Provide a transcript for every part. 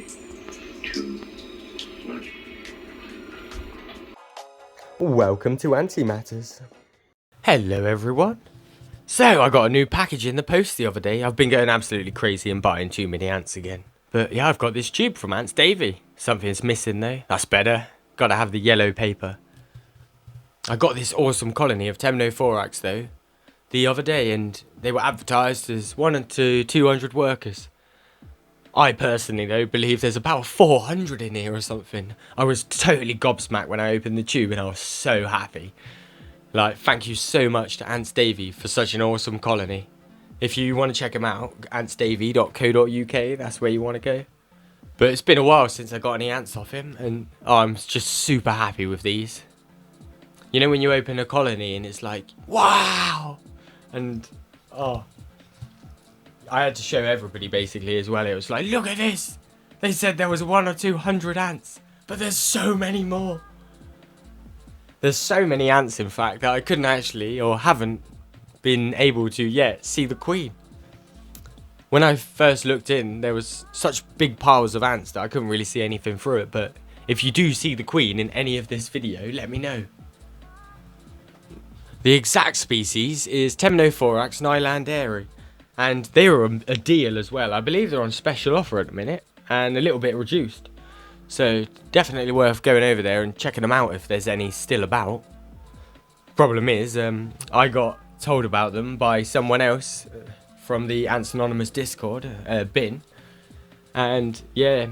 2, 1. Welcome to Antimatters. Hello everyone. So I got a new package in the post the other day. I've been going absolutely crazy and buying too many ants again. But yeah, I've got this tube from Ants Davy. Something's missing though. That's better. Gotta have the yellow paper. I got this awesome colony of Temnothorax though the other day, and they were advertised as 1 to 200 workers. I personally though believe there's about 400 in here or something. I was totally gobsmacked when I opened the tube and I was so happy. Like, thank you so much to Ants Davy for such an awesome colony. If you want to check him out, antsdavy.co.uk, that's where you want to go. But it's been a while since I got any ants off him, and I'm just super happy with these. You know when you open a colony and it's like, wow! And, I had to show everybody basically as well. It was like, look at this! They said there was 1 or 200 ants, but there's so many more. There's so many ants, in fact, that I couldn't actually, or haven't been able to yet, see the queen. When I first looked in, there was such big piles of ants that I couldn't really see anything through it, but if you do see the queen in any of this video, let me know. The exact species is Temnothorax nylanderi, and they were a deal as well. I believe they're on special offer at the minute, and a little bit reduced. So, definitely worth going over there and checking them out if there's any still about. Problem is, I got told about them by someone else from the Ants Anonymous Discord, Bin. And, yeah,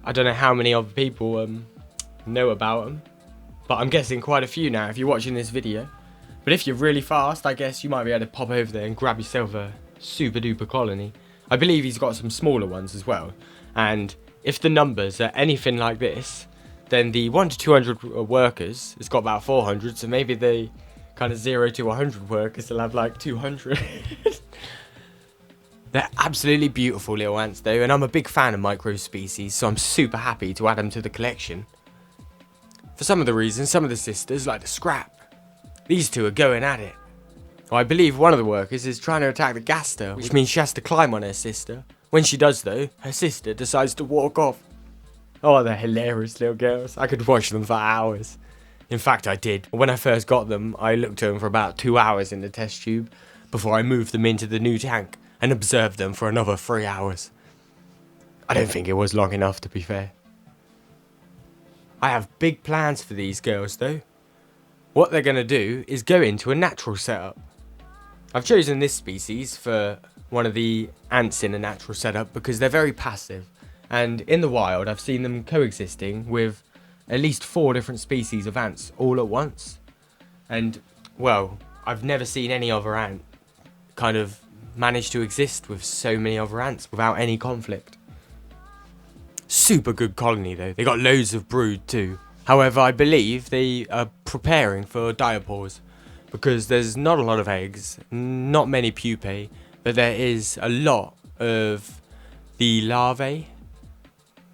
I don't know how many other people know about them. But I'm guessing quite a few now if you're watching this video. But if you're really fast, I guess you might be able to pop over there and grab yourself a super duper colony. I believe he's got some smaller ones as well. And if the numbers are anything like this, then the 1 to 200 workers has got about 400, so maybe the kind of 0 to 100 workers will have like 200. They're absolutely beautiful little ants though, and I'm a big fan of micro species, so I'm super happy to add them to the collection. For some of the reasons, some of the sisters like to scrap. These two are going at it. Well, I believe one of the workers is trying to attack the gaster, which means she has to climb on her sister. When she does though, her sister decides to walk off. Oh, they're hilarious little girls. I could watch them for hours. In fact, I did. When I first got them, I looked at them for about 2 hours in the test tube before I moved them into the new tank and observed them for another 3 hours. I don't think it was long enough, to be fair. I have big plans for these girls though. What they're going to do is go into a natural setup. I've chosen this species for one of the ants in a natural setup because they're very passive, and in the wild I've seen them coexisting with at least 4 different species of ants all at once, and well, I've never seen any other ant kind of manage to exist with so many other ants without any conflict. Super good colony though, they got loads of brood too. However, I believe they are preparing for diapause because there's not a lot of eggs, not many pupae, but there is a lot of the larvae,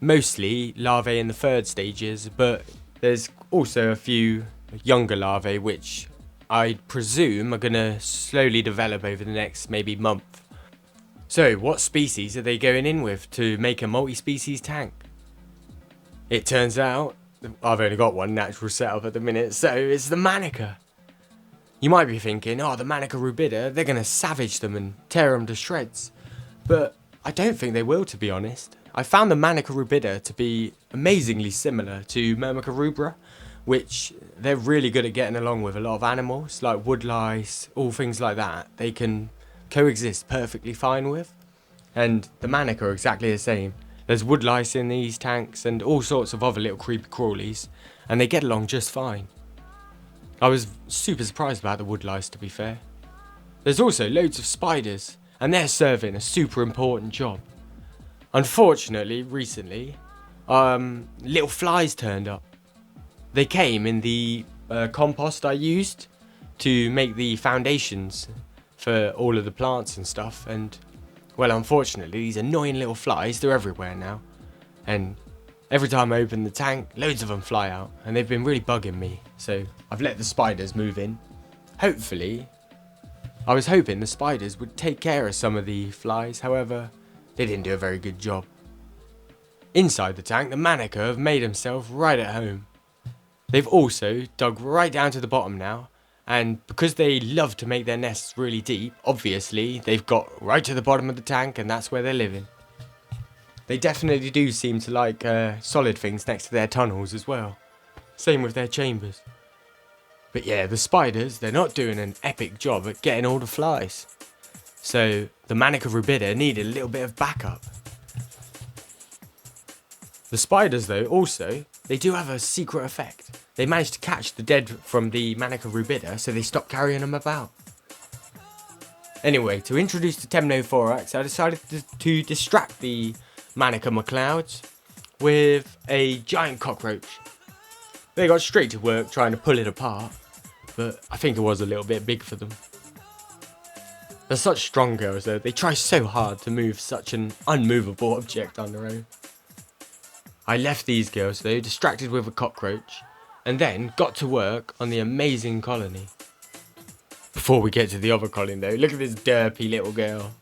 mostly larvae in the 3rd stages, but there's also a few younger larvae which I presume are going to slowly develop over the next maybe month. So what species are they going in with to make a multi-species tank? It turns out I've only got one natural setup at the minute, so it's the manica. You might be thinking, oh, the manica rubida, they're going to savage them and tear them to shreds. But I don't think they will, to be honest. I found the manica rubida to be amazingly similar to Myrmica rubra, which they're really good at getting along with a lot of animals, like woodlice, all things like that. They can coexist perfectly fine with. And the manica are exactly the same. There's woodlice in these tanks and all sorts of other little creepy crawlies, and they get along just fine. I was super surprised about the woodlice, to be fair. There's also loads of spiders, and they're serving a super important job. Unfortunately, recently, little flies turned up. They came in the compost I used to make the foundations for all of the plants and stuff, and well, unfortunately, these annoying little flies, they're everywhere now. And every time I open the tank, loads of them fly out, and they've been really bugging me. So I've let the spiders move in. Hopefully, I was hoping the spiders would take care of some of the flies. However, they didn't do a very good job. Inside the tank, the manica have made themselves right at home. They've also dug right down to the bottom now, and because they love to make their nests really deep, obviously they've got right to the bottom of the tank, and that's where they're living. They definitely do seem to like solid things next to their tunnels as well. Same with their chambers. But yeah, the spiders, they're not doing an epic job at getting all the flies. So the manica rubida needed a little bit of backup. The spiders though, also, they do have a secret effect. They managed to catch the dead from the manica rubida, so they stopped carrying them about. Anyway, to introduce the temnothorax, I decided to distract the manica mcclouds with a giant cockroach. They got straight to work trying to pull it apart, but I think it was a little bit big for them. They're such strong girls though, they try so hard to move such an unmovable object on their own. I left these girls though distracted with a cockroach, and then got to work on the amazing colony. Before we get to the other colony though, look at this derpy little girl.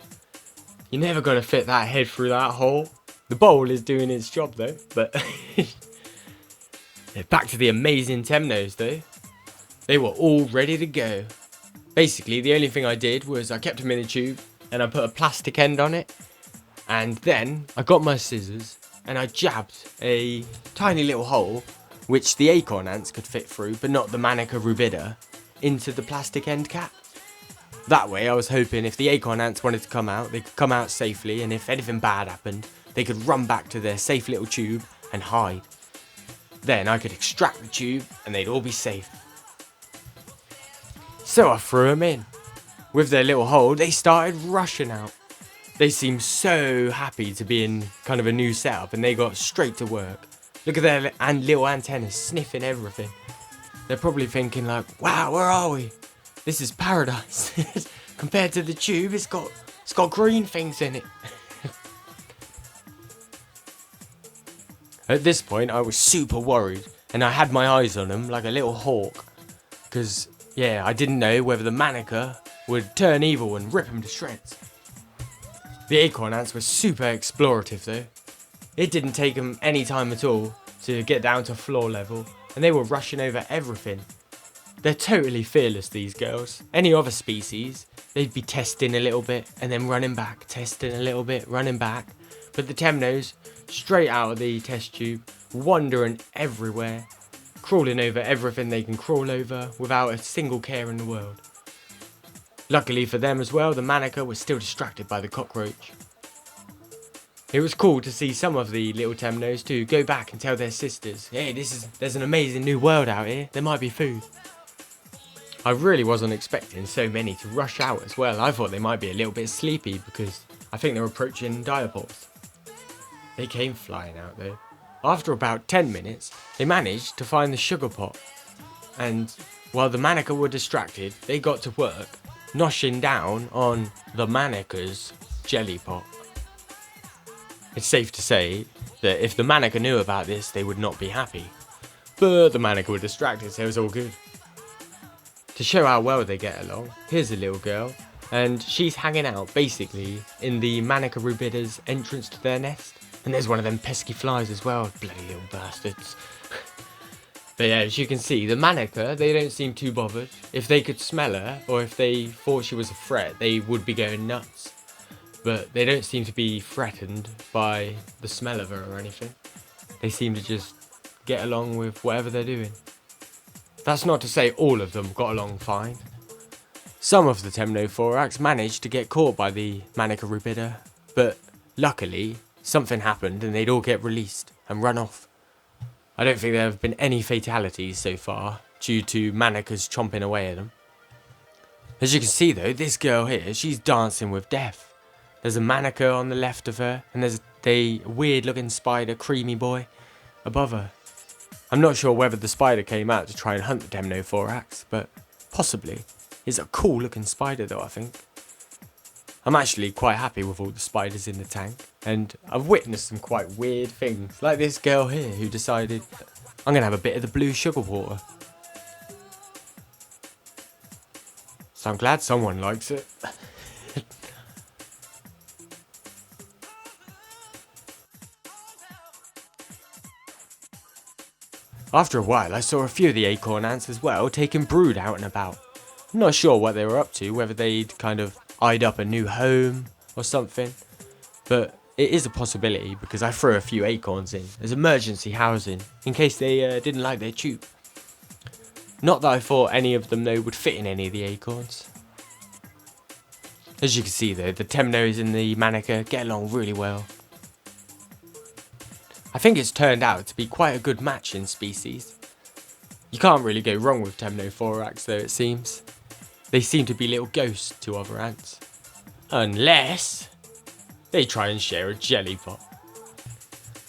You're never going to fit that head through that hole. The bowl is doing its job though, but back to the amazing temnos though. They were all ready to go. Basically, the only thing I did was I kept them in a tube and I put a plastic end on it. And then I got my scissors and I jabbed a tiny little hole, which the acorn ants could fit through, but not the manica rubida, into the plastic end cap. That way I was hoping if the acorn ants wanted to come out, they could come out safely, and if anything bad happened, they could run back to their safe little tube and hide. Then I could extract the tube and they'd all be safe. So I threw them in. With their little hole, they started rushing out. They seemed so happy to be in kind of a new setup, and they got straight to work. Look at their little antennas sniffing everything. They're probably thinking like, wow, where are we? This is paradise. Compared to the tube, it's got green things in it. At this point, I was super worried, and I had my eyes on them like a little hawk. Because, yeah, I didn't know whether the manica would turn evil and rip them to shreds. The acorn ants were super explorative though. It didn't take them any time at all to get down to floor level, and they were rushing over everything. They're totally fearless, these girls. Any other species, they'd be testing a little bit and then running back, testing a little bit, running back. But the temnos, straight out of the test tube, wandering everywhere, crawling over everything they can crawl over without a single care in the world. Luckily for them as well, the manica was still distracted by the cockroach. It was cool to see some of the little temnos too go back and tell their sisters, hey, there's an amazing new world out here, there might be food. I really wasn't expecting so many to rush out as well. I thought they might be a little bit sleepy because I think they're approaching diapause. They came flying out though. After about 10 minutes, they managed to find the sugar pot. And while the manica were distracted, they got to work noshing down on the manica's jelly pot. It's safe to say that if the manica knew about this, they would not be happy. But the manica were distracted, so it was all good. To show how well they get along, here's a little girl, and she's hanging out basically in the manica rubida's entrance to their nest. And there's one of them pesky flies as well, bloody little bastards. But yeah, as you can see, the manica, they don't seem too bothered. If they could smell her, or if they thought she was a threat, they would be going nuts. But they don't seem to be threatened by the smell of her or anything. They seem to just get along with whatever they're doing. That's not to say all of them got along fine. Some of the temnothorax managed to get caught by the manica rubida, but luckily, something happened and they'd all get released and run off. I don't think there have been any fatalities so far due to manicas chomping away at them. As you can see though, this girl here, she's dancing with death. There's a manica on the left of her, and there's a weird looking spider, creamy boy, above her. I'm not sure whether the spider came out to try and hunt the temnothorax, but possibly. It's a cool looking spider though, I think. I'm actually quite happy with all the spiders in the tank, and I've witnessed some quite weird things, like this girl here who decided, I'm going to have a bit of the blue sugar water. So I'm glad someone likes it. After a while, I saw a few of the acorn ants as well taking brood out and about. I'm not sure what they were up to, whether they'd kind of eyed up a new home or something, but it is a possibility because I threw a few acorns in as emergency housing in case they didn't like their tube. Not that I thought any of them though would fit in any of the acorns. As you can see though, the Temnos and the manica get along really well. I think it's turned out to be quite a good match in species. You can't really go wrong with Temnothorax though, it seems. They seem to be little ghosts to other ants. Unless they try and share a jelly pot.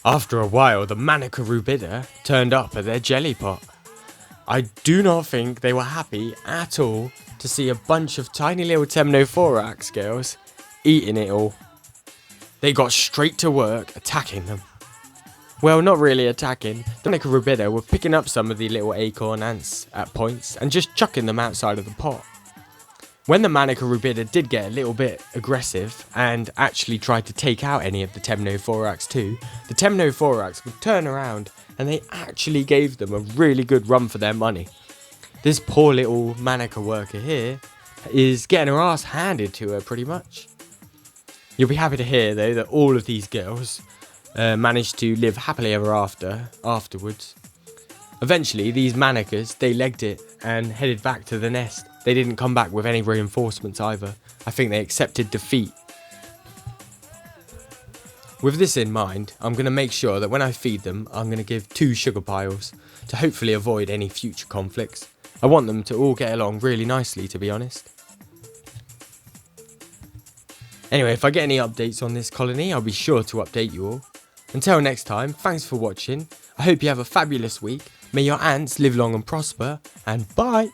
After a while, the manica rubida turned up at their jelly pot. I do not think they were happy at all to see a bunch of tiny little Temnothorax girls eating it all. They got straight to work attacking them. Well, not really attacking. The manica rubida were picking up some of the little acorn ants at points and just chucking them outside of the pot. When the manica rubida did get a little bit aggressive and actually tried to take out any of the Temnothorax too, the Temnothorax would turn around and they actually gave them a really good run for their money. This poor little manica worker here is getting her ass handed to her pretty much. You'll be happy to hear though that all of these girls managed to live happily ever after afterwards. Eventually these manicas, they legged it and headed back to the nest. They didn't come back with any reinforcements either. I think they accepted defeat. With this in mind, I'm going to make sure that when I feed them, I'm going to give 2 sugar piles to hopefully avoid any future conflicts. I want them to all get along really nicely, to be honest. Anyway, if I get any updates on this colony, I'll be sure to update you all. Until next time, thanks for watching. I hope you have a fabulous week. May your ants live long and prosper, and bye!